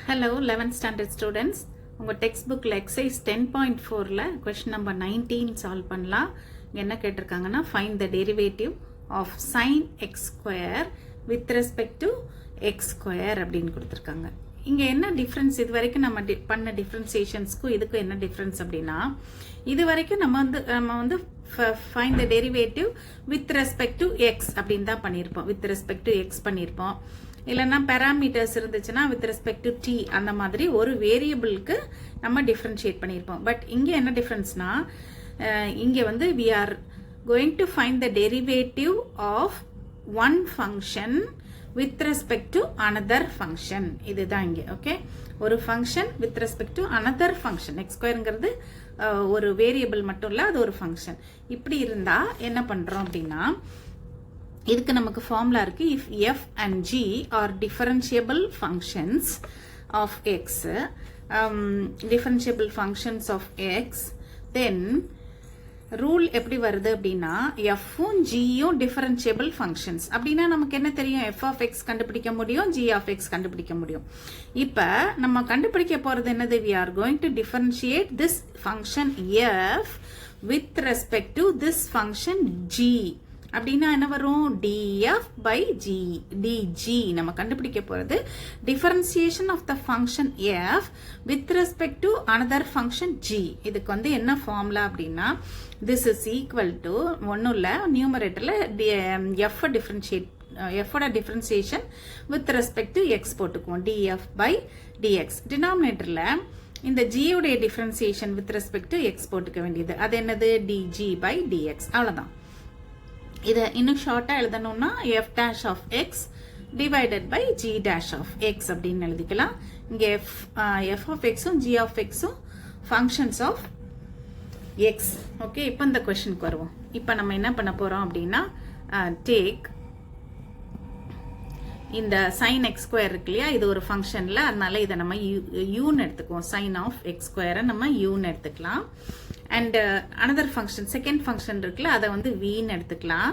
Hello 11th standard students. உங்கள் text புக்கில் exercise 10.4ல கொஷின் நம்பர் 19 சால்வ் பண்ணலாம். என்ன கேட்டிருக்காங்கன்னா find the derivative of sine x square with respect to x square அப்படின்னு கொடுத்துருக்காங்க. இங்கே என்ன டிஃப்ரென்ஸ், இது வரைக்கும் நம்ம பண்ண டிஃப்ரென்சியேஷன்ஸ்க்கும் இதுக்கும் என்ன டிஃப்ரென்ஸ் அப்படின்னா, இது வரைக்கும் நம்ம வந்து find the derivative with respect to X அப்படின்னு தான் பண்ணியிருப்போம். வித் ரெஸ்பெக்ட் டு எக்ஸ் பண்ணியிருப்போம். இல்லைன்னா பேராமீட்டர்ஸ் இருந்துச்சுன்னா வித் ரெஸ்பெக்ட் டு டி, அந்த மாதிரி ஒரு வேரியபிளுக்கு நம்ம டிஃப்ரென்ஷியேட் பண்ணியிருப்போம். பட் இங்கே என்ன டிஃப்ரென்ஸ்னா, இங்கே வந்து we are going to find the derivative of one function with respect to another function. இதுதான் இங்கே. ஓகே, ஒரு function with respect to another function. X ஸ்கொயருங்கிறது ஒரு வேரியபிள் மட்டும் இல்லை, அது ஒரு ஃபங்க்ஷன். இப்படி இருந்தால் என்ன பண்ணுறோம் அப்படின்னா, இதுக்கு நமக்கு ஃபார்முலா இருக்கு. If f and g are differentiable functions of x, differentiable functions of x, then rule எப்படி வருது அப்படின்னா, எஃப்பும் ஜியும் டிஃபரன்ஷியபிள் ஃபங்க்ஷன்ஸ் அப்படின்னா நமக்கு என்ன தெரியும், எஃப் ஆஃப் எக்ஸ் கண்டுபிடிக்க முடியும், ஜி ஆஃப் எக்ஸ் கண்டுபிடிக்க முடியும். இப்போ நம்ம கண்டுபிடிக்க போகிறது என்னது, we are going to differentiate this function F with respect to this function G. அப்படின்னா என்ன வரும், df by g dg. நம்ம கண்டுபிடிக்க போறது differentiation of the function f with respect to another function g. இதுக்கு வந்து என்ன ஃபார்முலா அப்படின்னா, this is equal to ஒன்றும் இல்லை, நியூமரேட்டர்ல f டிஃபரன்ஷியேட், f-ஓட differentiation with respect to x போட்டுக்குவோம், df by dx. டினாமினேட்டர்ல இந்த g உடைய differentiation with respect to x போட்டுக்க வேண்டியது. அது என்னது, dg by dx. அவ்வளவுதான். இதை இன்னும் ஷார்ட்டாக எழுதணும்னா f dash of x divided by g dash of x அப்படின்னு எழுதிக்கலாம். இங்கே எஃப் ஆஃப் எக்ஸும் ஜி ஆஃப் எக்ஸும் ஃபங்க்ஷன்ஸ் ஆஃப் எக்ஸ். ஓகே, இப்போ இந்த கொஸ்டினுக்கு வருவோம். இப்போ நம்ம என்ன பண்ண போகிறோம் அப்படின்னா, டேக் இந்த சைன் எக்ஸ் ஸ்கொயர் இருக்கு இல்லையா, இது ஒரு ஃபங்க்ஷனில், அதனால இதை நம்ம யூன்னு எடுத்துக்குவோம். சைன் ஆஃப் எக்ஸ் ஸ்கொயரை நம்ம யூன்னு எடுத்துக்கலாம். And another function, second function இருக்குல்ல, அதை வந்து வின்னு எடுத்துக்கலாம்.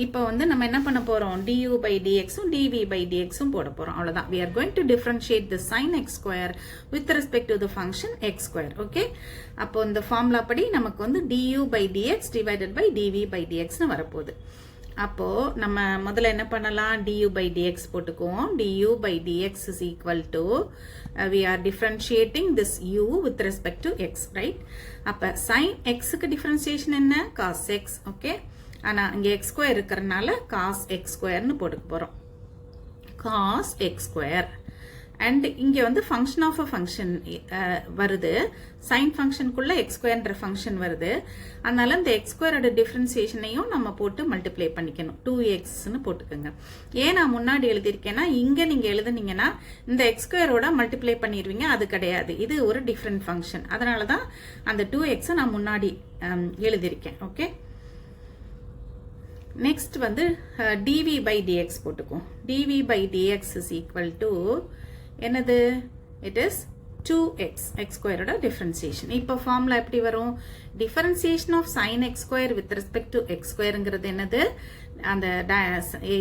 இப்போ வந்து நம்ம என்ன பண்ண போகிறோம், du by dxும் dv by dxும் போட போகிறோம். அவ்வளோதான். we are going to differentiate the sin x square with respect to the function x square. Okay, அப்போ இந்த ஃபார்முலா படி நமக்கு வந்து du by dx divided by dv by dxன்னு வரப்போகுது. அப்போ நம்ம முதல்ல என்ன பண்ணலாம், du by dx போட்டுக்குவோம். du by dx is equal to we are differentiating this u with respect to x, right? அப்ப sin x க்கு differentiation என்ன, cos x. ஓகே, ஆனா இங்க x ஸ்கொயர் இருக்கிறதுனால cos x ஸ்கொயர்னு போட்டுக்க போறோம், cos x ஸ்கொயர். அண்ட் இங்கே வந்து ஃபங்க்ஷன் ஆஃப் அ ஃபங்க்ஷன் வருது, சைன் ஃபங்க்ஷனுக்குள்ள எக்ஸ் ஸ்கொயர்ன்ற ஃபங்க்ஷன் வருது. அதனால இந்த எக்ஸ் ஸ்கொயரோட டிஃபரன்சியேஷனையும் நம்ம போட்டு மல்டிப்ளை பண்ணிக்கணும், 2xன்னு போட்டுக்கோங்க. ஏன் நான் முன்னாடி எழுதியிருக்கேன்னா, இங்கே நீங்கள் எழுதுனீங்கன்னா இந்த எக்ஸ் ஸ்கொயரோட மல்டிப்ளை பண்ணிடுவீங்க, அது கிடையாது, இது ஒரு டிஃப்ரெண்ட் ஃபங்க்ஷன். அதனால தான் அந்த 2xை நான் முன்னாடி எழுதியிருக்கேன். ஓகே, நெக்ஸ்ட் வந்து dv by dx போட்டுக்குவோம். dv by dx is equal to என்னது, it is 2x, x ஸ்கொயரோட டிஃபரன்சியேஷன். இப்போ ஃபார்முலா எப்படி வரும், differentiation of sin x square with respect to x ஸ்கொயருங்கிறது என்னது, அந்த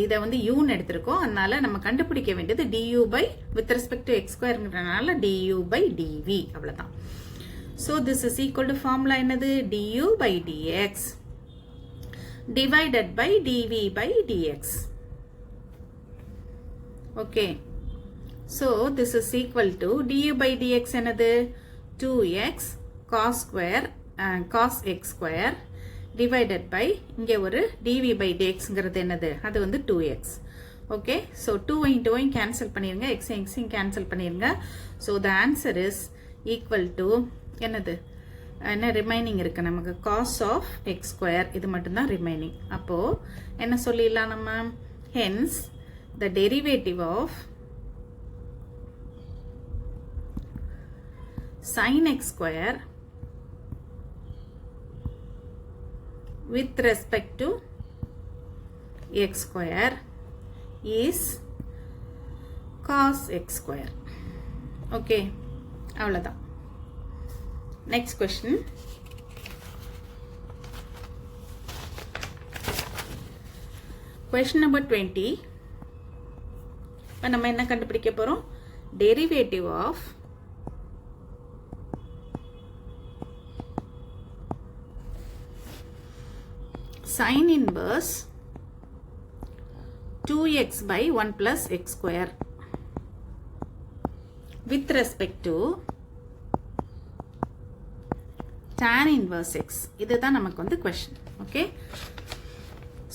இதை வந்து யூன்னு எடுத்திருக்கோம். அதனால நம்ம கண்டுபிடிக்க வேண்டியது du by with respect to x ஸ்கொயருங்கிறதுனால du by dv. அவ்வளோதான். So this is equal to formula என்னது, du by dx divided by dv by dx. Okay, so this is equal to du by dx என்னது, 2x cos square cos x square divided by இங்கே ஒரு dv by dxங்கிறது என்னது, அது வந்து 2x. Okay, so 2 cancel பண்ணிருங்க, x cancel பண்ணிருங்க. so the answer is equal to என்னது, என்ன ரிமைனிங் இருக்கு நமக்கு, cos of x square. இது மட்டும்தான் ரிமைனிங். அப்போ என்ன சொல்லிடலாம் நம்ம, hence the derivative of sin x square with respect to x square is cos x square. Okay, அவ்வளவுதான். Next question. Question number 20. இப்போ நம்ம என்ன கண்டுபிடிக்க போறோம், derivative of sin inverse 2x by 1 plus x square with respect to tan inverse x. இதுதான் நமக்கு வந்து question. Okay.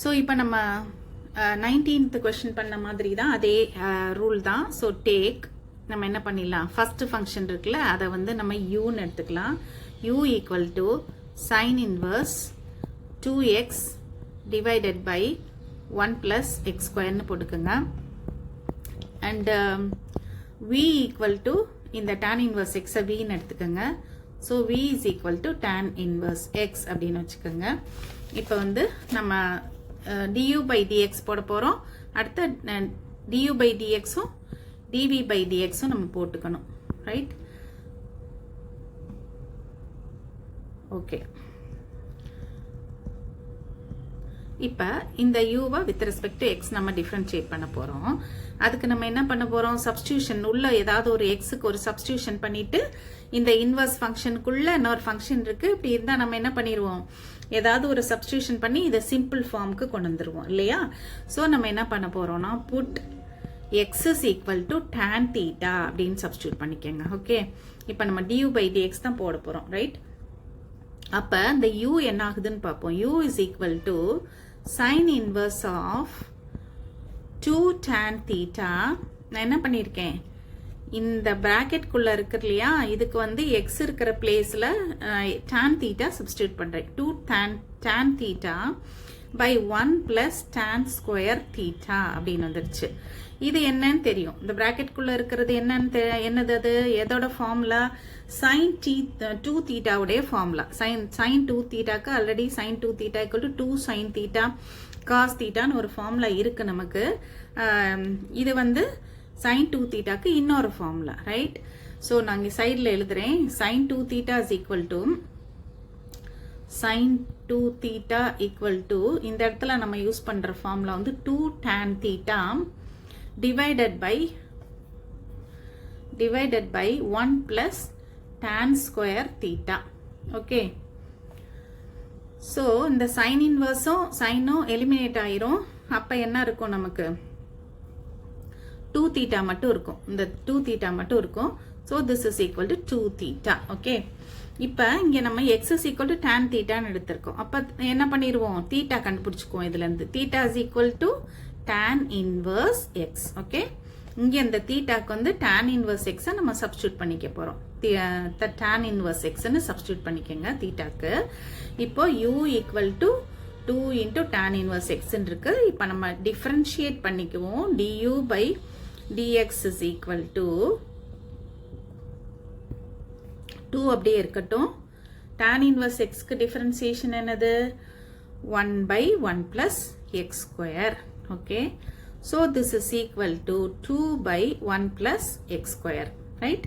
So இப்போ நம்ம 19th question பண்ண மாதிரி தான் அதே ரூல் தான். ஸோ டேக் நம்ம என்ன பண்ணிடலாம், ஃபர்ஸ்ட் ஃபங்க்ஷன் இருக்குல்ல அதை வந்து நம்ம யூன்னு எடுத்துக்கலாம். u equal to sine inverse 2x divided by 1 plus X ஸ்கொயர்னு போட்டுக்கோங்க. அண்ட் v ஈக்குவல் டு இந்த tan இன்வர்ஸ் எக்ஸை வின்னு எடுத்துக்கோங்க. So v is equal to tan inverse X அப்படின்னு வச்சுக்கோங்க. இப்போ வந்து நம்ம du by dx போட போகிறோம். அடுத்த du by dxும் dv by dxும் நம்ம போட்டுக்கணும். ரைட்? ஓகே. இப்போ இந்த யூவை வித் ரெஸ்பெக்ட் டு எக்ஸ் நம்ம டிஃப்ரென்ஷியேட் பண்ண போகிறோம். அதுக்கு நம்ம என்ன பண்ண போகிறோம், சப்ஸ்டியூஷன் உள்ள ஏதாவது ஒரு எக்ஸுக்கு ஒரு சப்ஸ்டியூஷன் பண்ணிட்டு இந்த இன்வர்ஸ் ஃபங்க்ஷனுக்குள்ள இன்னொரு ஃபங்க்ஷன் இருக்கு. இப்படி இருந்தால் நம்ம என்ன பண்ணிடுவோம், ஏதாவது ஒரு சப்ஸ்டியூஷன் பண்ணி இதை சிம்பிள் ஃபார்முக்கு கொண்டு வந்துருவோம் இல்லையா? ஸோ நம்ம என்ன பண்ண போகிறோம்னா put X is equal to tan theta அப்படின்னு சப்ஸ்டியூட் பண்ணிக்கோங்க. ஓகே. இப்போ நம்ம டியூ பை டிஎக்ஸ் தான் போட போகிறோம். ரைட்? அப்போ இந்த u என்ன ஆகுதுன்னு பார்ப்போம். u is equal to sine inverse of 2 tan theta. நான் என்ன பண்ணியிருக்கேன், இந்த பிராக்கெட்குள்ளே இருக்கு இல்லையா, இதுக்கு வந்து எக்ஸ் இருக்கிற பிளேஸில் tan தீட்டா சப்ஸ்டியூட் பண்ணுறேன். 2 tan theta by 1 plus tan square theta அப்படின்னு வந்துருச்சு. இது என்னன்னு தெரியும், இந்த பிராக்கெட்குள்ளே இருக்கிறது என்னது, அது எதோட ஃபார்முலா, sin 2 தீட்டாவுடைய ஃபார்முலா. sin 2 தீட்டாக்கு already sin 2 theta equal to 2 sin theta cos தீட்டான்னு ஒரு ஃபார்முலா இருக்கு நமக்கு. இது வந்து sin 2 தீட்டாக்கு இன்னொரு ஃபார்முலா. ரைட்? ஸோ நாங்கள் சைடில் எழுதுறேன். sin 2 theta is equal to sin 2 theta equal to இந்த இடத்துல நம்ம யூஸ் பண்ணுற ஃபார்முலா வந்து 2 tan theta divided by 1 plus tan square theta. Okay. So இந்த sin inverseம் sinம் eliminate ஆயிரும். அப்ப என்ன இருக்கும், நமக்கு 2 theta மட்டும் இருக்கும். இந்த 2 theta மட்டும் இருக்கும். So this is equal to 2 theta. Okay. இப்ப இங்க நம்ம x is equal to tan theta ன்னு எடுத்திருக்கோம். அப்ப என்ன பண்ணிடுவோம், theta கண்டுபிடிச்சுக்குவோம். இதுல இருந்து theta is equal to tan inverse x. Okay. இங்கே இந்த தீட்டாக்கு வந்து tan inverse x நம்ம சப்ஸ்டியூட் பண்ணிக்க போகிறோம். tan inverse xன்னு சப்ஸ்டியூட் பண்ணிக்கோங்க தீட்டாக்கு. இப்போ u equal to 2 into tan inverse xன்னு இருக்கு. இப்போ நம்ம டிஃப்ரென்ஷியேட் பண்ணிக்குவோம். du by dx is equal to 2 அப்படியே இருக்கட்டும். tan inverse xக்கு டிஃப்ரென்சியேஷன் என்னது, 1 by 1 plus x square. Okay, so this is equal to 2 by 1 plus x square. Right?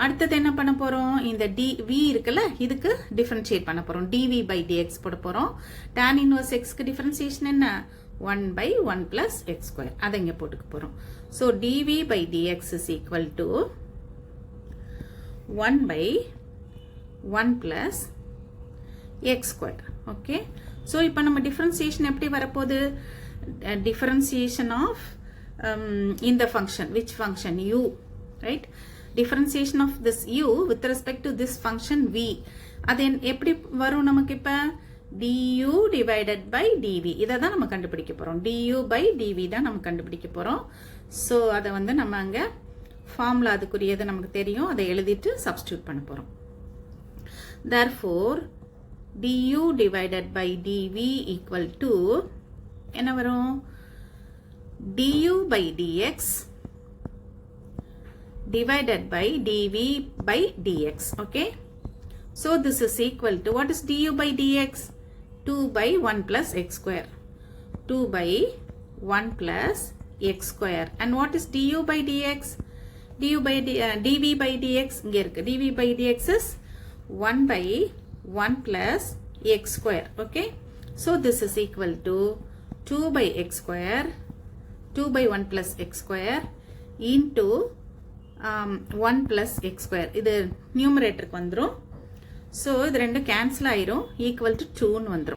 அடுத்தது என்ன பண்ண போறோம், இந்த dv இருக்குல்ல இதுக்கு டிஃபரன்ஷியேட் பண்ண போறோம். dv by dx போட போறோம். tan inverse x க்கு டிஃபரன்சியேஷன் என்ன, 1 by 1 plus x square. அதை இங்க போட்டுக்க போறோம். so dv by dx is equal to 1 by 1 plus x square. Okay, so இப்போ நம்ம டிஃபரன்சியேஷன் எப்படி வரப்போகுது, differentiation of in the function, which function, u, right? Differentiation of this u with respect to this function v. அது எப்படி வரும் நமக்கு, இப்ப du divided by dv. இதை தான் நம்ம கண்டுபிடிக்க போறோம். du by dv தான் நம்ம கண்டுபிடிக்க போறோம். ஸோ அதை வந்து நம்ம அங்கே ஃபார்முலா அதுக்குரியது நமக்கு தெரியும், அதை எழுதிட்டு சப்ஸ்டியூட் பண்ண போறோம். therefore du divided by dv equal to என்ன வரும், du by dx divided by dv by dx. Okay, so this is equal to, what is du by dx, 2 by 1 plus x square, 2 by 1 plus x square. And what is du by dx, dv by dx இங்க இருக்கு, dv by dx is 1 by 1 plus x square. Okay, so this is equal to 2 by x square, 2 by 1 plus x square into 1 plus x square இது நியூமரேட்டருக்கு வந்துரும். So இது ரெண்டும் cancel ஆயிரும், equal to 2ன்னு வந்துடும்.